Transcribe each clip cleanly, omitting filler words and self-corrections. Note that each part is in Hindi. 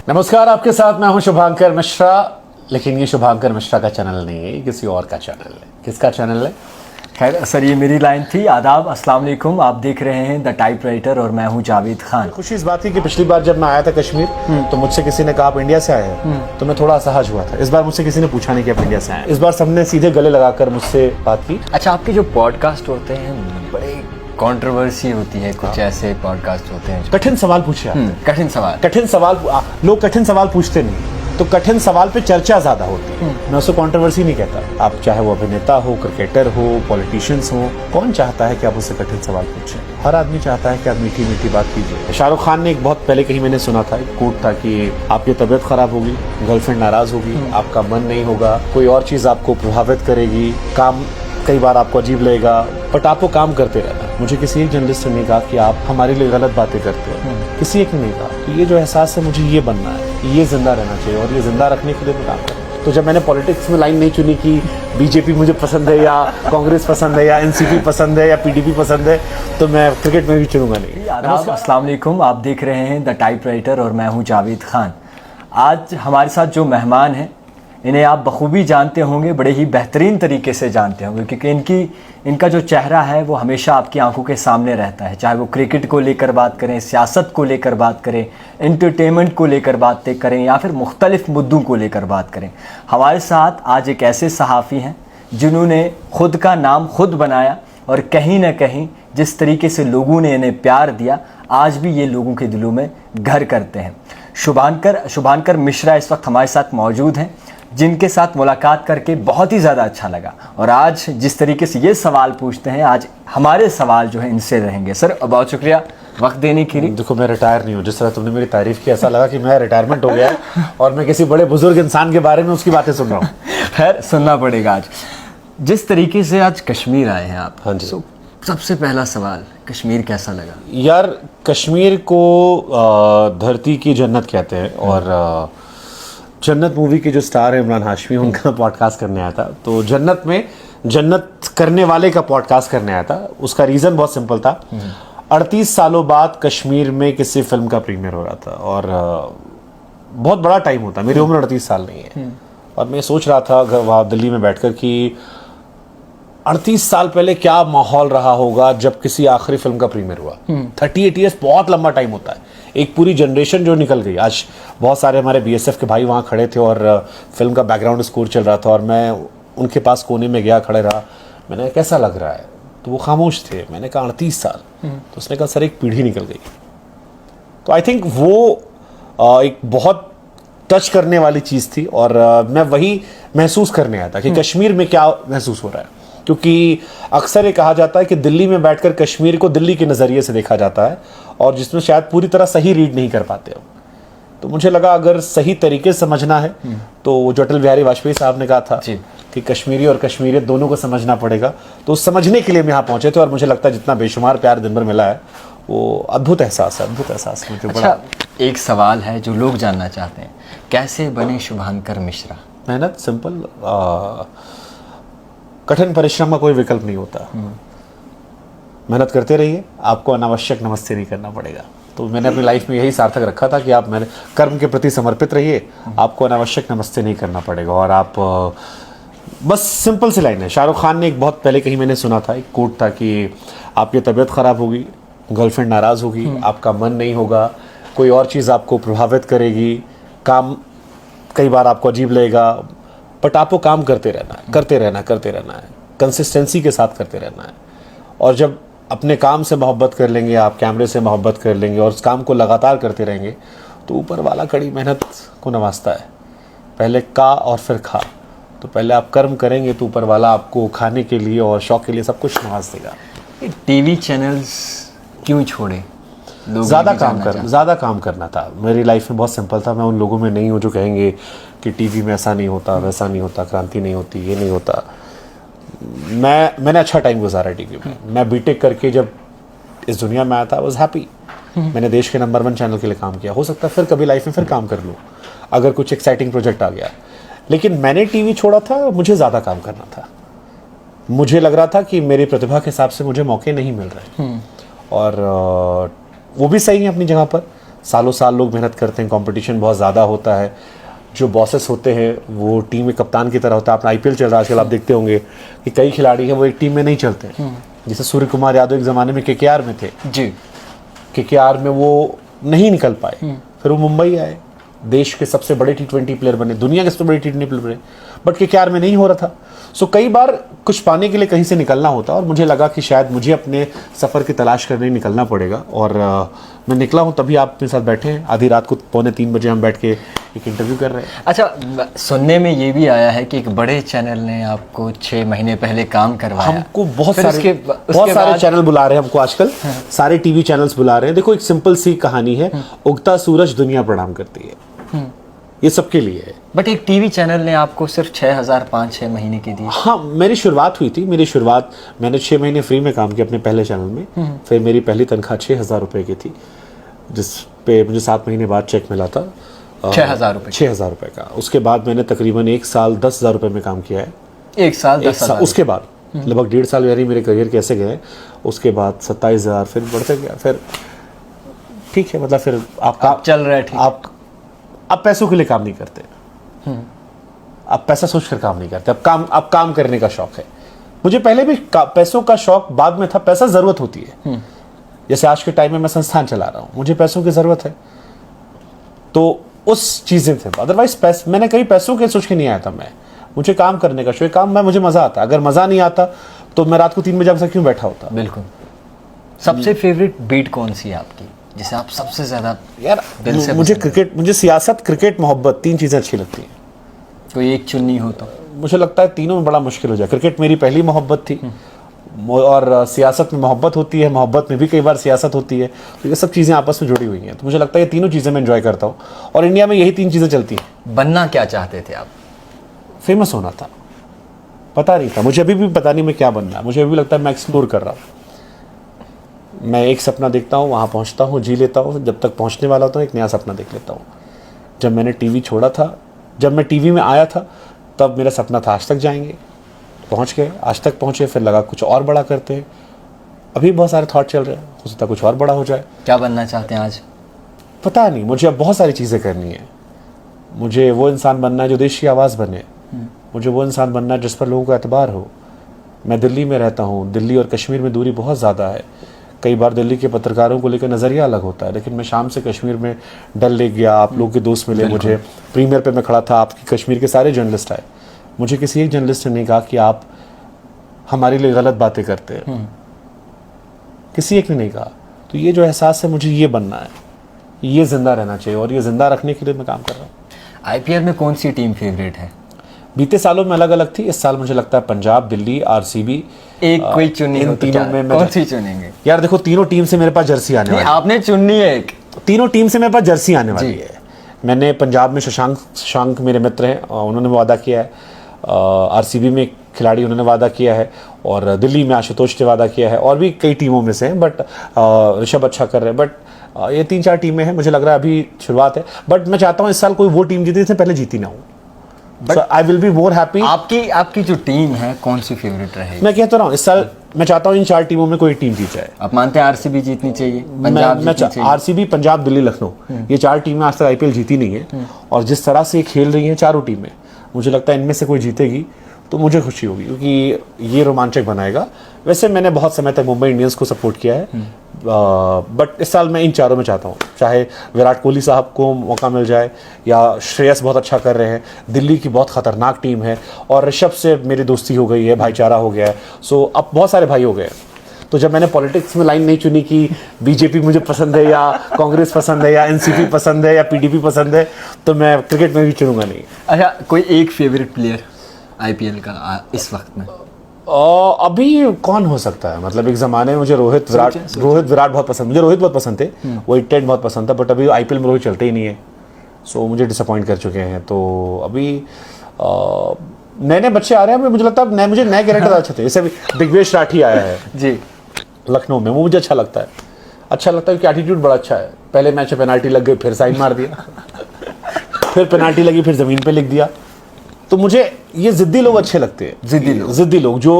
नमस्कार, आपके साथ मैं हूं शुभांकर मिश्रा। लेकिन ये शुभांकर मिश्रा का चैनल नहीं है, ये किसी और का चैनल है। किसका चैनल है? खैर सर, ये मेरी लाइन थी। आदाब, अस्सलाम वालेकुम। आप देख रहे हैं द टाइपराइटर और मैं हूं जावेद खान। खुशी इस बात की कि पिछली बार जब मैं आया था कश्मीर तो मुझसे किसी ने कहा आप इंडिया से आए हैं, तो मैं थोड़ा असहज हुआ था। इस बार मुझसे किसी ने पूछा नहीं कि आप इंडिया से आए हैं। इस बार सबने सीधे गले लगाकर मुझसे बात की। अच्छा, आपके जो पॉडकास्ट होते हैं बड़े कंट्रोवर्सी होती है, कुछ ऐसे पॉडकास्ट होते हैं कठिन सवाल पूछे आप। कठिन सवाल लोग कठिन सवाल पूछते नहीं, तो कठिन सवाल पे चर्चा ज्यादा होती है। मैं उसको कंट्रोवर्सी नहीं कहता। आप चाहे वो अभिनेता हो, क्रिकेटर हो, पॉलिटिशियंस हो, कौन चाहता है कि आप उससे कठिन सवाल पूछें? हर आदमी चाहता है कि आप मीठी मीठी बात कीजिए। शाहरुख खान ने एक बहुत पहले कहीं मैंने सुना था, एक कोट था कि आपकी तबीयत खराब होगी, गर्लफ्रेंड नाराज होगी, आपका मन नहीं होगा, कोई और चीज आपको प्रभावित करेगी, काम कई बार आपको अजीब लगेगा, बट आपको काम करते रहना। मुझे किसी एक जर्नलिस्ट ने कहा कि आप हमारे लिए गलत बातें करते हैं, किसी एक ने नहीं कहा। तो ये जो एहसास है, मुझे ये बनना है, ये जिंदा रहना चाहिए, और ये जिंदा रखने के लिए मैं काम कर रहा हूं। तो जब मैंने पॉलिटिक्स में लाइन नहीं चुनी कि बीजेपी मुझे पसंद है या कांग्रेस पसंद है या एनसीपी पसंद है या पीडीपी पसंद है, तो मैं क्रिकेट में भी चुनूंगा नहीं। आदाब, अस्सलाम वालेकुम। आप देख रहे हैं द टाइपराइटर और मैं हूं जावेद खान। आज हमारे साथ जो मेहमान हैं, इन्हें आप बखूबी जानते होंगे, बड़े ही बेहतरीन तरीके से जानते होंगे, क्योंकि इनका जो चेहरा है वो हमेशा आपकी आंखों के सामने रहता है। चाहे वो क्रिकेट को लेकर बात करें, सियासत को लेकर बात करें, एंटरटेनमेंट को लेकर बातें करें, या फिर मुख्तलिफ मुद्दों को लेकर बात करें। हमारे साथ आज एक ऐसे सहाफ़ी हैं जिन्होंने ख़ुद का नाम खुद बनाया, और कहीं ना कहीं जिस तरीके से लोगों ने इन्हें प्यार दिया, आज भी ये लोगों के दिलों में घर करते हैं। शुभांकर मिश्रा इस वक्त हमारे साथ मौजूद हैं, जिनके साथ मुलाकात करके बहुत ही ज़्यादा अच्छा लगा। और आज जिस तरीके से ये सवाल पूछते हैं, आज हमारे सवाल जो है इनसे रहेंगे। सर, बहुत शुक्रिया वक्त देने के लिए। देखो, मैं रिटायर नहीं हूँ। जिस तरह तुमने मेरी तारीफ की, ऐसा लगा कि मैं रिटायरमेंट हो गया है और मैं किसी बड़े बुजुर्ग इंसान के बारे में उसकी बातें सुन रहा हूँ। खैर, सुनना पड़ेगा। आज जिस तरीके से आज कश्मीर आए हैं आप, हाँ जी, सबसे पहला सवाल, कश्मीर कैसा लगा? यार, कश्मीर को धरती की जन्नत कहते हैं, और जन्नत मूवी के जो स्टार है इमरान हाशमी, उनका पॉडकास्ट करने आया था। तो जन्नत में जन्नत करने वाले का पॉडकास्ट करने आया था। उसका रीज़न बहुत सिंपल था। 38 सालों बाद कश्मीर में किसी फिल्म का प्रीमियर हो रहा था, और बहुत बड़ा टाइम होता है। मेरी उम्र 38 साल नहीं है, और मैं सोच रहा था वहाँ दिल्ली में बैठकर कि 38 साल पहले क्या माहौल रहा होगा जब किसी आखिरी फिल्म का प्रीमियर हुआ। 38 ईयर्स बहुत लंबा टाइम होता है। एक पूरी जनरेशन जो निकल गई। आज बहुत सारे हमारे बीएसएफ के भाई वहाँ खड़े थे और फिल्म का बैकग्राउंड स्कोर चल रहा था, और मैं उनके पास कोने में गया, खड़े रहा। मैंने कैसा लग रहा है, तो वो खामोश थे। मैंने कहा 38 साल। तो उसने कहा सर, एक पीढ़ी निकल गई। तो आई थिंक वो एक बहुत टच करने वाली चीज़ थी, और मैं वही महसूस करने आया था कि कश्मीर में क्या महसूस हो रहा है। क्योंकि अक्सर ये कहा जाता है कि दिल्ली में बैठकर कश्मीर को दिल्ली के नज़रिए से देखा जाता है, और जिसमें शायद पूरी तरह सही रीड नहीं कर पाते हो। तो मुझे लगा अगर सही तरीके से समझना है तो जो अटल बिहारी वाजपेयी साहब ने कहा था कि कश्मीरी और कश्मीरियत दोनों को समझना पड़ेगा, तो समझने के लिए हम यहाँ पहुंचे थे। और मुझे लगता है जितना बेशुमार प्यार दिन भर मिला है, वो अद्भुत एहसास है, अद्भुत एहसास मुझे। अच्छा, एक सवाल है जो लोग जानना चाहते हैं, कैसे बने शुभांकर मिश्रा? मेहनत, सिंपल। कठिन परिश्रम का कोई विकल्प नहीं होता। मेहनत करते रहिए, आपको अनावश्यक नमस्ते नहीं करना पड़ेगा। तो मैंने अपनी लाइफ में यही सार्थक रखा था कि आप मेरे कर्म के प्रति समर्पित रहिए, आपको अनावश्यक नमस्ते नहीं करना पड़ेगा। और आप बस सिंपल सी लाइन है। शाहरुख खान ने एक बहुत पहले कहीं मैंने सुना था, एक कोट था कि आपकी तबीयत खराब होगी, गर्लफ्रेंड नाराज होगी, आपका मन नहीं होगा, कोई और चीज़ आपको प्रभावित करेगी, काम कई बार आपको अजीब लगेगा, बट आपको काम करते रहना है, करते रहना है, कंसिस्टेंसी के साथ करते रहना है। और जब अपने काम से मोहब्बत कर लेंगे, आप कैमरे से मोहब्बत कर लेंगे और उस काम को लगातार करते रहेंगे, तो ऊपर वाला कड़ी मेहनत को नवाजता है। पहले का और फिर खा। तो पहले आप कर्म करेंगे तो ऊपर वाला आपको खाने के लिए और शौक के लिए सब कुछ नवाज देगा। टीवी चैनल्स क्यों छोड़े? ज़्यादा काम करना था। मेरी लाइफ में बहुत सिंपल था। मैं उन लोगों में नहीं हूँ जो कहेंगे कि टीवी में ऐसा नहीं होता, वैसा नहीं होता, क्रांति नहीं होती, ये नहीं होता। मैंने अच्छा टाइम गुजारा टीवी में। मैं बीटेक करके जब इस दुनिया में आया था, आई वाज हैप्पी। मैंने देश के नंबर 1 चैनल के लिए काम किया। हो सकता है फिर कभी लाइफ में फिर काम कर लूँ अगर कुछ एक्साइटिंग प्रोजेक्ट आ गया। लेकिन मैंने टीवी छोड़ा था, मुझे ज़्यादा काम करना था। मुझे लग रहा था कि मेरी प्रतिभा के हिसाब से मुझे मौके नहीं मिल रहे। और वो भी सही है अपनी जगह पर। सालों साल लोग मेहनत करते हैं, कंपटीशन बहुत ज़्यादा होता है, जो बॉसेस होते हैं वो टीम में कप्तान की तरह होता है। अपना आईपीएल चल रहा है आजकल, आप देखते होंगे कि कई खिलाड़ी हैं वो एक टीम में नहीं चलते हैं। जैसे सूर्य कुमार यादव एक ज़माने में केकेआर में थे जी, केकेआर में वो नहीं निकल पाए, फिर वो मुंबई आए, देश के सबसे बड़े T20 प्लेयर बने, दुनिया के सबसे बड़े T20 प्लेयर बने, बट केकेआर में नहीं हो रहा था। सो कई बार कुछ पाने के लिए कहीं से निकलना होता, और मुझे लगा कि शायद मुझे अपने सफ़र की तलाश करने निकलना पड़ेगा, और मैं निकला हूँ। तभी आप मेरे साथ बैठे हैं, आधी रात को 2:45 बजे हम बैठ के एक इंटरव्यू कर रहे हैं। अच्छा, सुनने में ये भी आया है कि एक बड़े चैनल ने आपको 6 महीने पहले काम करवाया। हमको बहुत फिर सारे उसके सारे बाद- चैनल बुला रहे हैं हमको आजकल, सारे टीवी चैनल्स बुला रहे हैं। देखो, एक सिंपल सी कहानी है, उगता सूरज दुनिया प्रणाम करती है, ये सबके लिए है। बट एक टीवी चैनल ने आपको सिर्फ 6,000 5-6 महीने की दी। हाँ, मेरी शुरुआत हुई थी, मैंने 6 महीने फ्री में काम किया अपने पहले चैनल में। फिर मेरी पहली तनख्वाह 6,000 रुपये की थी, जिस पे मुझे 7 महीने बाद चेक मिला था 6,000 रुपये 6,000 रुपये का। उसके बाद मैंने तकरीबन 1 साल 10,000 रुपये में काम किया है। 1 साल 10,000। उसके बाद लगभग 1.5 साल यानी मेरे करियर कैसे गए, उसके बाद 27,000, फिर बढ़ते गया। फिर ठीक है, मतलब फिर आपका चल रहा है ठीक। आप पैसों के लिए काम नहीं करते, आप पैसा सोचकर काम नहीं करते, आप काम करने का शौक है। मुझे पहले भी पैसों का शौक बाद में था, पैसा जरूरत होती है। जैसे आज के टाइम में मैं संस्थान चला रहा हूं, मुझे पैसों की जरूरत है, तो उस चीजें थे। अदरवाइज मैंने कहीं पैसों के सोच के नहीं आया था। मुझे काम करने का शौक, काम में मुझे मजा आता। अगर मजा नहीं आता तो मैं रात को 3 बजे आपसे क्यों बैठा होता। बिल्कुल। सबसे फेवरेट बीट कौन सी है आपकी, जिसे आप सबसे ज्यादा यार दिल से मुझे पसंद है? क्रिकेट, मुझे सियासत, क्रिकेट, मोहब्बत, 3 चीजें अच्छी लगती हैं। कोई एक चुननी हो तो? मुझे लगता है तीनों में बड़ा मुश्किल हो जाए। क्रिकेट मेरी पहली मोहब्बत थी, और सियासत में मोहब्बत होती है, मोहब्बत में भी कई बार सियासत होती है, तो ये सब चीज़ें आपस में जुड़ी हुई हैं। तो मुझे लगता है ये तीनों चीज़ें मैं एंजॉय करता हूँ, और इंडिया में यही 3 चीज़ें चलती हैं। बनना क्या चाहते थे आप? फेमस होना था, पता नहीं था, मुझे अभी भी पता नहीं मैं क्या बनना है। मुझे अभी लगता है मैं एक्सप्लोर कर रहा हूँ। मैं एक सपना देखता हूँ, वहाँ पहुँचता हूँ, जी लेता हूँ, जब तक पहुँचने वाला होता हूँ एक नया सपना देख लेता हूँ। जब मैंने टीवी छोड़ा था, जब मैं टीवी में आया था, तब मेरा सपना था आज तक जाएंगे, पहुँच गए, आज तक पहुँचे। फिर लगा कुछ और बड़ा करते हैं, अभी बहुत सारे थॉट चल रहे हैं, हो सकता है कुछ और बड़ा हो जाए। क्या बनना चाहते हैं आज? पता नहीं, मुझे अब बहुत सारी चीज़ें करनी है। मुझे वो इंसान बनना है जो देश की आवाज़ बने, मुझे वो इंसान बनना है जिस पर लोगों का एतबार हो। मैं दिल्ली में रहता हूँ, दिल्ली और कश्मीर में दूरी बहुत ज़्यादा है। कई बार दिल्ली के पत्रकारों को लेकर नज़रिया अलग होता है, लेकिन मैं शाम से कश्मीर में डल लेक गया, आप लोग के दोस्त मिले मुझे, प्रीमियर पे मैं खड़ा था, आपकी कश्मीर के सारे जर्नलिस्ट आए। मुझे किसी एक जर्नलिस्ट ने नहीं कहा कि आप हमारे लिए गलत बातें करते हैं, किसी एक ने नहीं कहा। तो ये जो एहसास है, मुझे ये बनना है, ये जिंदा रहना चाहिए, और ये जिंदा रखने के लिए मैं काम कर रहा हूँ। आईपीएल में कौन सी टीम फेवरेट है? बीते सालों में अलग अलग थी, इस साल मुझे लगता है पंजाब, दिल्ली, आरसीबी। एक कोई चुननी इन हो तो तीनों क्या? में मैं कौन सी चुनेंगे? यार देखो, तीनों टीम से मेरे पास जर्सी आने नहीं, वाली आपने चुननी है एक। है। तीनों टीम से मेरे पास जर्सी आने वाली जी। है। मैंने पंजाब में शशांक मेरे मित्र हैं, उन्होंने वादा किया है। आरसीबी में एक खिलाड़ी उन्होंने वादा किया है, और दिल्ली में आशुतोष ने वादा किया है, और भी कई टीमों में से हैं, बट ऋषभ अच्छा कर रहे हैं। बट ये 3-4 टीमें हैं, मुझे लग रहा है अभी शुरुआत है। बट मैं चाहता हूँ इस साल कोई वो टीम जीती जिससे पहले जीती ना हो। I will be more happy. आपकी जो टीम है कौन सी फेवरेट रहेगी? मैं कहता रहा हूँ इस साल मैं चाहता हूँ इन 4 टीमों में कोई टीम जीत जाए। आप मानते हैं आरसीबी जीतनी चाहिए, पंजाब जीतनी चाहिए? आरसीबी, पंजाब, दिल्ली, लखनऊ, ये 4 टीमें आज तक आईपीएल जीती नहीं है, और जिस तरह से ये खेल रही हैं चारों टीमें, मुझे लगता है इनमें से कोई जीतेगी तो मुझे खुशी होगी, क्योंकि ये रोमांचक बनाएगा। वैसे मैंने बहुत समय तक मुंबई इंडियंस को सपोर्ट किया है, बट इस साल मैं इन चारों में चाहता हूँ, चाहे विराट कोहली साहब को मौका मिल जाए, या श्रेयस बहुत अच्छा कर रहे हैं, दिल्ली की बहुत खतरनाक टीम है, और ऋषभ से मेरी दोस्ती हो गई है, भाईचारा हो गया है। सो अब बहुत सारे भाई हो गए। तो जब मैंने पॉलिटिक्स में लाइन नहीं चुनी कि बीजेपी मुझे पसंद है, या कांग्रेस पसंद है, या एनसीपी पसंद है, या पीडीपी पसंद है, तो मैं क्रिकेट में भी चुनूंगा नहीं। अच्छा, कोई एक फेवरेट प्लेयर आईपीएल का इस वक्त में? अभी कौन हो सकता है, मतलब एक ज़माने में मुझे रोहित विराट बहुत पसंद, मुझे रोहित बहुत पसंद थे, वो 10 बहुत पसंद था, बट अभी आईपीएल में रोहित चलते ही नहीं है, सो मुझे डिसअपॉइंट कर चुके हैं। तो अभी नए नए बच्चे आ रहे हैं, मुझे लगता है मुझे नए कैरेक्टर अच्छे थे, जैसे दिग्वेश राठी आया है जी लखनऊ में, वो मुझे अच्छा लगता है क्योंकि एटीट्यूड बड़ा अच्छा है। पहले मैच में पेनाल्टी लग गई, फिर साइन मार दिया, फिर पेनाल्टी लगी, फिर ज़मीन पे लिख दिया। तो मुझे ये जिद्दी लोग अच्छे लगते हैं, जिद्दी लोग जो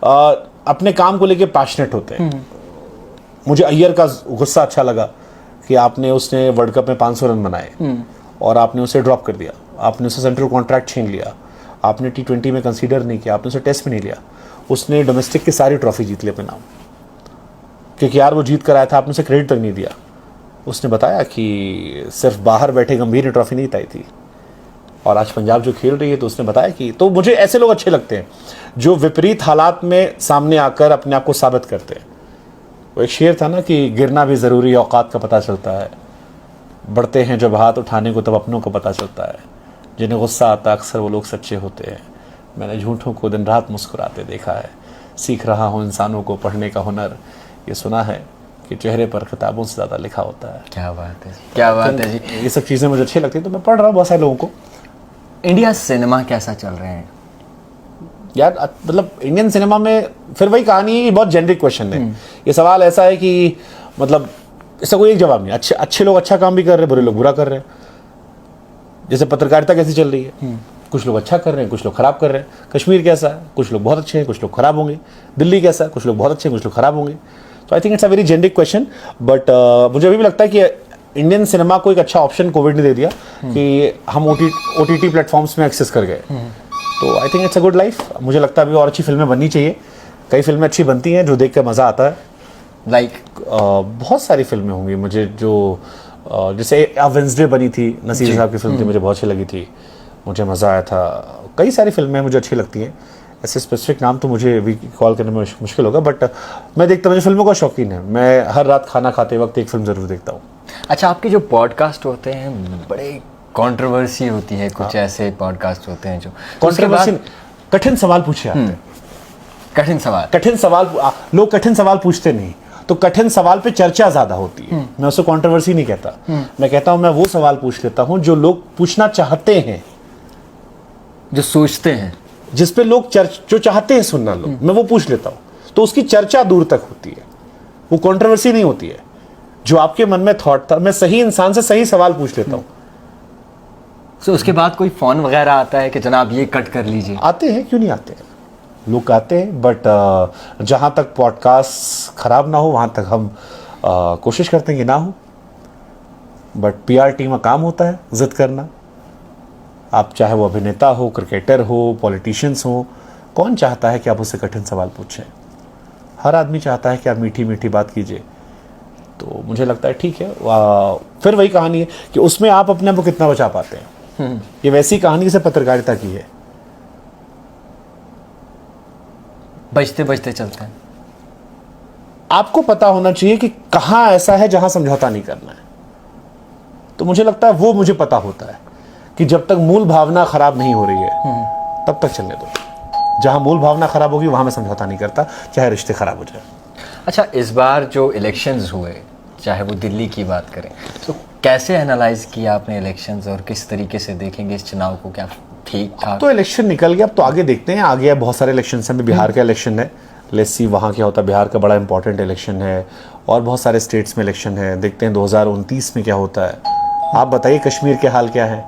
अपने काम को लेके पैशनेट होते हैं। मुझे अय्यर का गुस्सा अच्छा लगा कि आपने उसने वर्ल्ड कप में 500 रन बनाए और आपने उसे ड्रॉप कर दिया, आपने उसे सेंट्रल कॉन्ट्रैक्ट छीन लिया, आपने T20 में कंसीडर नहीं किया, आपने उसे टेस्ट में नहीं लिया, उसने डोमेस्टिक की सारी ट्रॉफी जीत ली अपने नाम, क्योंकि यार वो जीत कर आया था, आपने उसे क्रेडिट तक नहीं दिया। उसने बताया कि सिर्फ बाहर बैठे गंभीर ने ट्रॉफी नहीं जिताई थी, और आज पंजाब जो खेल रही है तो उसने बताया कि, तो मुझे ऐसे लोग अच्छे लगते हैं जो विपरीत हालात में सामने आकर अपने आप को साबित करते हैं। वो एक शेर था ना कि गिरना भी ज़रूरी है, औकात का पता चलता है, बढ़ते हैं जब हाथ उठाने को तब अपनों को पता चलता है, जिन्हें गुस्सा आता अक्सर वो लोग सच्चे होते हैं, मैंने झूठों को दिन रात मुस्कुराते देखा है, सीख रहा हूँ इंसानों को पढ़ने का हुनर, ये सुना है कि चेहरे पर किताबों से ज़्यादा लिखा होता है। क्या बात है, क्या बात है जी। ये सब चीज़ें मुझे अच्छी लगती हैं, तो मैं पढ़ रहा हूँ बहुत सारे लोगों को। इंडिया सिनेमा कैसा चल रहे हैं यार? मतलब इंडियन सिनेमा में फिर वही कहानी है, बहुत जेनरिक क्वेश्चन है। ये सवाल ऐसा है कि मतलब इसका कोई एक जवाब नहीं। अच्छे लोग अच्छा काम भी कर रहे हैं, बुरे लोग बुरा कर रहे हैं। जैसे पत्रकारिता कैसी चल रही है, कुछ लोग अच्छा कर रहे हैं, कुछ लोग खराब कर रहे हैं। कश्मीर कैसा है, कुछ लोग बहुत अच्छे हैं, कुछ लोग खराब होंगे। दिल्ली कैसा है, कुछ लोग बहुत अच्छे हैं, कुछ लोग खराब होंगे। तो I think it's a very generic question, but मुझे अभी भी लगता है कि इंडियन सिनेमा को एक अच्छा ऑप्शन कोविड ने दे दिया कि हम OTT प्लेटफॉर्म्स में एक्सेस कर गए। तो I think it's a good life. मुझे लगता है अभी और अच्छी फिल्में बननी चाहिए। कई फिल्में अच्छी बनती हैं जो देख कर मज़ा आता है। लाइक बहुत सारी फिल्में होंगी मुझे जो जैसे वेंसडे बनी थी, नसीर साहब की फिल्म थी, मुझे बहुत अच्छी लगी थी, मुझे मज़ा आया था। कई सारी फिल्में मुझे अच्छी लगती हैं। ऐसे स्पेसिफिक नाम तो मुझे अभी कॉल करने में मुश्किल होगा, बट मैं देखता हूँ, मुझे फिल्मों का शौकीन है। मैं हर रात खाना खाते वक्त एक फिल्म ज़रूर देखता हूँ। अच्छा, आपके जो पॉडकास्ट होते हैं बड़े कंट्रोवर्सी होती है, कुछ ऐसे पॉडकास्ट होते हैं जो कंट्रोवर्सी, कठिन सवाल पूछे जाते हैं। कठिन सवाल लोग कठिन सवाल पूछते नहीं, तो कठिन सवाल पे चर्चा ज्यादा होती है। मैं उसको कंट्रोवर्सी नहीं कहता, मैं कहता हूं मैं वो सवाल पूछ लेता हूं जो लोग पूछना चाहते हैं, जो सोचते हैं, जिस पे लोग जो चाहते हैं सुनना लोग, मैं वो पूछ लेता हूं। तो उसकी चर्चा दूर तक होती है, वो कंट्रोवर्सी नहीं होती है। जो आपके मन में थॉट था, मैं सही इंसान से सही सवाल पूछ लेता हूं। तो उसके बाद कोई फोन वगैरह आता है कि जनाब ये कट कर लीजिए? आते हैं, क्यों नहीं आते हैं, लोग आते हैं। बट जहां तक पॉडकास्ट खराब ना हो वहां तक हम कोशिश करते हैं कि ना हो। बट PR टीम का काम होता है जिद करना। आप चाहे वो अभिनेता हो, क्रिकेटर हो, पॉलिटिशियंस हो, कौन चाहता है कि आप उससे कठिन सवाल पूछें? हर आदमी चाहता है कि आप मीठी मीठी बात कीजिए। तो मुझे लगता है ठीक है। फिर वही कहानी है कि उसमें आप अपने आप को कितना बचा पाते हैं। ये वैसी कहानी से पत्रकारिता की है, बचते बचते चलते हैं। आपको पता होना चाहिए कि कहां ऐसा है जहां समझौता नहीं करना है। तो मुझे लगता है वो मुझे पता होता है कि जब तक मूल भावना खराब नहीं हो रही है तब तक चलने दो। जहां मूल भावना खराब होगी वहां मैं समझौता नहीं करता, चाहे रिश्ते खराब हो जाए। अच्छा, इस बार जो इलेक्शंस हुए, चाहे वो दिल्ली की बात करें, तो कैसे एनालाइज किया आपने इलेक्शंस और किस तरीके से देखेंगे इस चुनाव को? क्या ठीक ठाक? तो इलेक्शन निकल गया, अब तो आगे देखते हैं। आगे बहुत सारे इलेक्शन हैं। बिहार का इलेक्शन है, लेट्स सी वहाँ क्या होता है। बिहार का बड़ा इंपॉर्टेंट इलेक्शन है, और बहुत सारे स्टेट्स में इलेक्शन है। देखते हैं 2029 में क्या होता है। आप बताइए कश्मीर के हाल क्या है?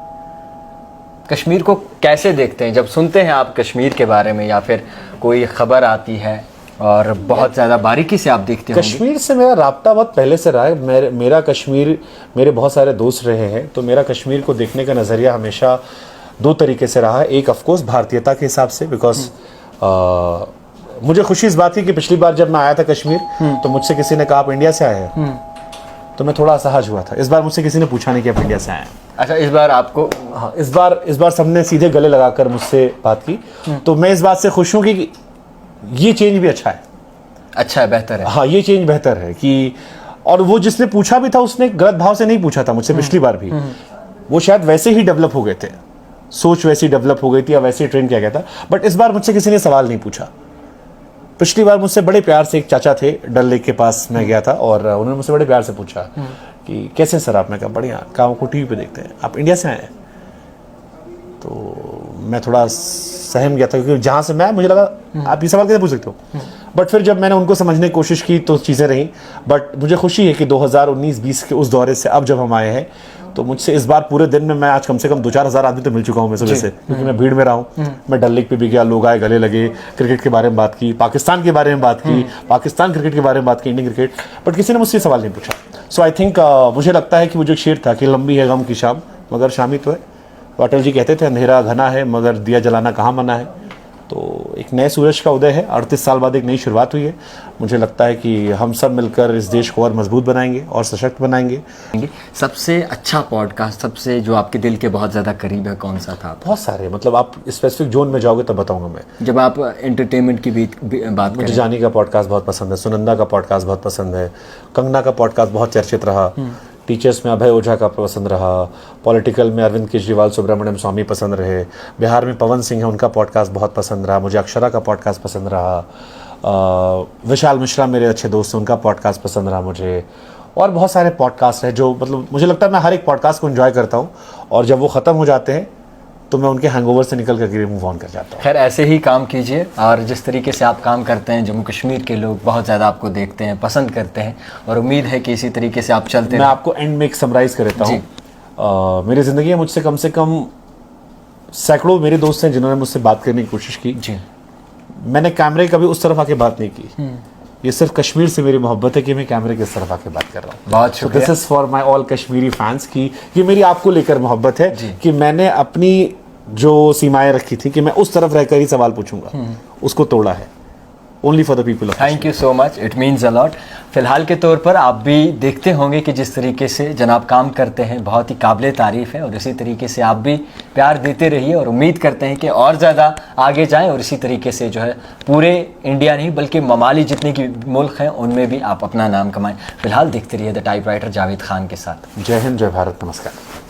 कश्मीर को कैसे देखते हैं जब सुनते हैं आप कश्मीर के बारे में, या फिर कोई खबर आती है और बहुत ज़्यादा बारीकी से आप देखते हैं? कश्मीर से मेरा राब्ता बहुत पहले से रहा है। मेरा कश्मीर, मेरे बहुत सारे दोस्त रहे हैं, तो मेरा कश्मीर को देखने का नज़रिया हमेशा दो तरीके से रहा है। एक ऑफकोर्स भारतीयता के हिसाब से, बिकॉज मुझे खुशी इस बात की कि पिछली बार जब मैं आया था कश्मीर तो मुझसे किसी ने कहा आप इंडिया से आए हैं, तो मैं थोड़ा असहज हुआ था। इस बार मुझसे किसी ने पूछा नहीं कि आप इंडिया से आए हैं। अच्छा, इस बार आपको? हाँ, इस बार सबने सीधे गले लगाकर मुझसे बात की, तो मैं इस बात से खुश हूँ कि ये चेंज भी अच्छा है। अच्छा है, बेहतर है। हाँ, ये चेंज बेहतर है कि, और वो जिसने पूछा भी था उसने गलत भाव से नहीं पूछा था मुझसे पिछली बार भी। वो शायद वैसे ही डेवलप हो गए थे, सोच वैसी डेवलप हो गई थी या वैसे ही ट्रेन किया गया था। बट इस बार मुझसे किसी ने सवाल नहीं पूछा। पिछली बार मुझसे बड़े प्यार से एक चाचा थे, डल लेक के पास मैं गया था, और उन्होंने मुझसे बड़े प्यार से पूछा कि कैसे सर आप? मैं कहा बढ़िया, काम को टीवी पे देखते हैं, आप इंडिया से आए हैं? तो मैं थोड़ा सहम गया था, क्योंकि जहाँ से मैं, मुझे लगा आप ये सवाल कैसे पूछ सकते हो। बट फिर जब मैंने उनको समझने की कोशिश की तो चीज़ें रहीं। बट मुझे खुशी है कि 2019-20 के उस दौरे से अब जब हम आए हैं तो मुझसे इस बार पूरे दिन में मैं आज कम से कम 2-4 हज़ार आदमी तो मिल चुका हूँ मैं सुबह से, क्योंकि मैं भीड़ में रहा हूँ। मैं डल लेक पे भी गया, लोग आए, गले लगे, क्रिकेट के बारे में बात की, पाकिस्तान के बारे में बात की, पाकिस्तान क्रिकेट के बारे में बात की, इंडियन क्रिकेट, बट किसी ने मुझसे सवाल नहीं पूछा। सो आई थिंक मुझे लगता है कि वो जो एक शेर था कि लंबी है गम की शाम मगर शामी तो है, तो अटल जी कहते थे अंधेरा घना है मगर दिया जलाना कहाँ मना है। तो एक नए सूरज का उदय है, 38 साल बाद एक नई शुरुआत हुई है। मुझे लगता है कि हम सब मिलकर इस देश को और मजबूत बनाएंगे और सशक्त बनाएंगे। सबसे अच्छा पॉडकास्ट, सबसे जो आपके दिल के बहुत ज़्यादा करीब है, कौन सा था? बहुत सारे, मतलब आप स्पेसिफिक जोन में जाओगे तब बताऊंगा मैं। जब आप एंटरटेनमेंट की बात मुझे करें, जानी का पॉडकास्ट बहुत पसंद है, सुनंदा का पॉडकास्ट बहुत पसंद है, कंगना का पॉडकास्ट बहुत चर्चित रहा, टीचर्स में अभय ओझा का पसंद रहा, पॉलिटिकल में अरविंद केजरीवाल, सुब्रमण्यम स्वामी पसंद रहे, बिहार में पवन सिंह है उनका पॉडकास्ट बहुत पसंद रहा, मुझे अक्षरा का पॉडकास्ट पसंद रहा, विशाल मिश्रा मेरे अच्छे दोस्त हैं उनका पॉडकास्ट पसंद रहा मुझे, और बहुत सारे पॉडकास्ट हैं जो मतलब मुझे लगता है मैं हर एक पॉडकास्ट को एंजॉय करता हूँ, और जब वो ख़त्म हो जाते हैं तो मैं उनके हैंगओवर से निकल कर मूव ऑन कर जाता हूँ। खैर ऐसे ही काम कीजिए, और जिस तरीके से आप काम करते हैं जम्मू कश्मीर के लोग बहुत ज़्यादा आपको देखते हैं, पसंद करते हैं, और उम्मीद है कि इसी तरीके से आप चलते मैं आपको एंड में एक समराइज़ कर देता हूँ। मेरी ज़िंदगी में मुझसे कम से कम सैकड़ों मेरे दोस्त हैं जिन्होंने मुझसे बात करने की कोशिश की। जी, मैंने कैमरे कभी उस तरफ आके बात नहीं की। ये सिर्फ कश्मीर से मेरी मोहब्बत है कि मैं कैमरे की इस तरफ आके बात कर रहा हूँ। बहुत शुक्रिया। This is for my all Kashmiri fans की ये मेरी आपको लेकर मोहब्बत है कि मैंने अपनी जो सीमाएं रखी थी कि मैं उस तरफ रहकर ही सवाल पूछूंगा, उसको तोड़ा है। Only for the people of. Thank you so much, it means a lot. फिलहाल के तौर पर आप भी देखते होंगे कि जिस तरीके से जनाब काम करते हैं बहुत ही काबिल तारीफ़ है, और इसी तरीके से आप भी प्यार देते रहिए, और उम्मीद करते हैं कि और ज़्यादा आगे जाएं, और इसी तरीके से जो है पूरे इंडिया नहीं बल्कि ममालिक जितने की मुल्क हैं उनमें भी आप अपना नाम कमाएं। फिलहाल देखते रहिए द टाइपराइटर जावेद खान के साथ। जय हिंद, जय भारत, नमस्कार।